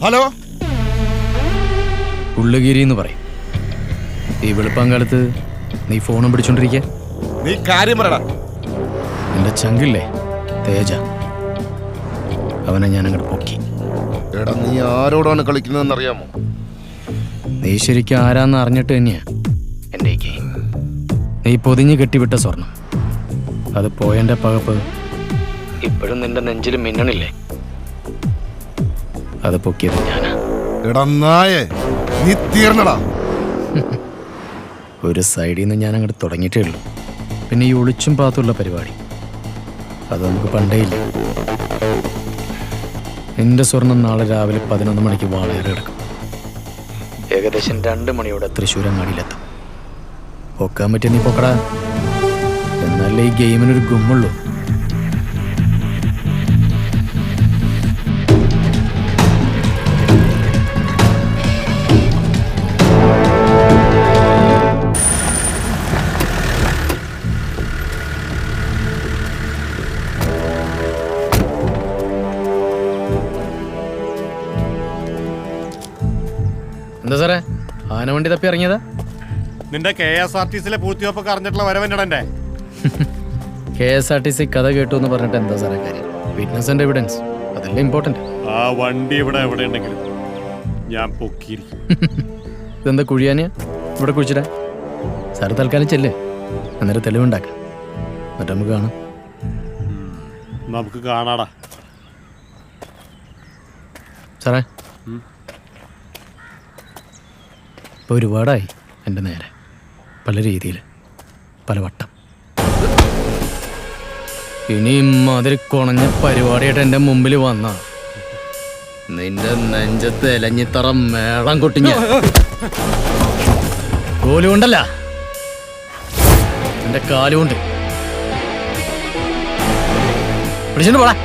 Hello, ഉള്ളുഗിരി എന്ന് പറയും. ഈ വെളുപ്പാങ്കാലത്ത് നീ ഫോണും പിടിച്ചോണ്ടിരിക്കുക. നീ കാര്യം പറയടാ. എന്റെ ചങ്കില്ലേ തേജ, അവനെ ഞാൻ അങ്ങോട്ട് പൊക്കി. എടാ, നീ ആരോടാണ് കളിക്കുന്നതെന്ന് അറിയാമോ? നീ ശരിക്കും ആരാന്ന് അറിഞ്ഞിട്ട് തന്നെയാ എൻ്റെ ഈ ഗെയിം. നീ പൊതിഞ്ഞ് കെട്ടിവിട്ട സ്വർണം, അത് പോയതിൻ്റെ പകപ്പ് ഇപ്പോഴും നിന്റെ നെഞ്ചിൽ മിന്നണില്ലേ? അത് പൊക്കിയത് ഞാനാ. എടാ നായേ, നീ തീർന്നടാ. ഒരു സൈഡിൽ നിന്ന് ഞാൻ അങ്ങോട്ട് തുടങ്ങിയിട്ടേ ഉള്ളൂ. പിന്നെ ഈ ഒളിച്ചും പാത്തുള്ള പരിപാടി അത് നമുക്ക് പണ്ടേ ഇല്ല. എൻ്റെ സ്വർണം നാളെ രാവിലെ 11 മണിക്ക് വാളേറി കിടക്കും. ഏകദേശം 2 മണിയോടെ തൃശ്ശൂരങ്ങാടിയിലെത്തും. പൊക്കാൻ പറ്റിയ നീ പൊക്കടാ, എന്നാലേ ഈ ഗെയിമിനൊരു ഗുമ്മുള്ളൂ. എന്താ സാറേ, ആന വണ്ടി തപ്പി ഇറങ്ങിയതാ? നിന്റെ KSRTC പൂർത്തിവെപ്പൊക്കെ അറിഞ്ഞിട്ടുള്ള വരവൻ്റെ KSRTC കഥ കേട്ടു എന്ന് പറഞ്ഞിട്ട് എന്താ സാറേ കാര്യം? വിറ്റ്നസ് ആൻഡ് എവിഡൻസ് അതല്ലേ ഇമ്പോർട്ടന്റ്. ആ വണ്ടി ഇവിടെ എവിടെ ഉണ്ടെങ്കിലും ഞാൻ പൊക്കിയിരിക്കും. ഇതെന്താ കുഴിയാനെയാ ഇവിടെ കുഴിച്ചിടാ? സാറ് തൽക്കാലം ചെല്ലേ, അന്നേരം തെളിവുണ്ടാക്കാം. എന്നിട്ട് നമുക്ക് കാണാം. നമുക്ക് കാണാടാ സാറേ. ഇപ്പോൾ ഒരുപാടായി എൻ്റെ നേരെ, പല രീതിയിൽ, പല വട്ടം. ഇനിയും അതിൽ കുണഞ്ഞ പരിപാടിയായിട്ട് എൻ്റെ മുമ്പിൽ വന്ന നിന്റെ നെഞ്ചത്ത് എലഞ്ഞിത്തറ മേളം കൊട്ടിഞ്ഞ കോലുകൊണ്ടല്ല, എൻ്റെ കാലുകൊണ്ട് പിടിച്ചിട്ട് പോടാ.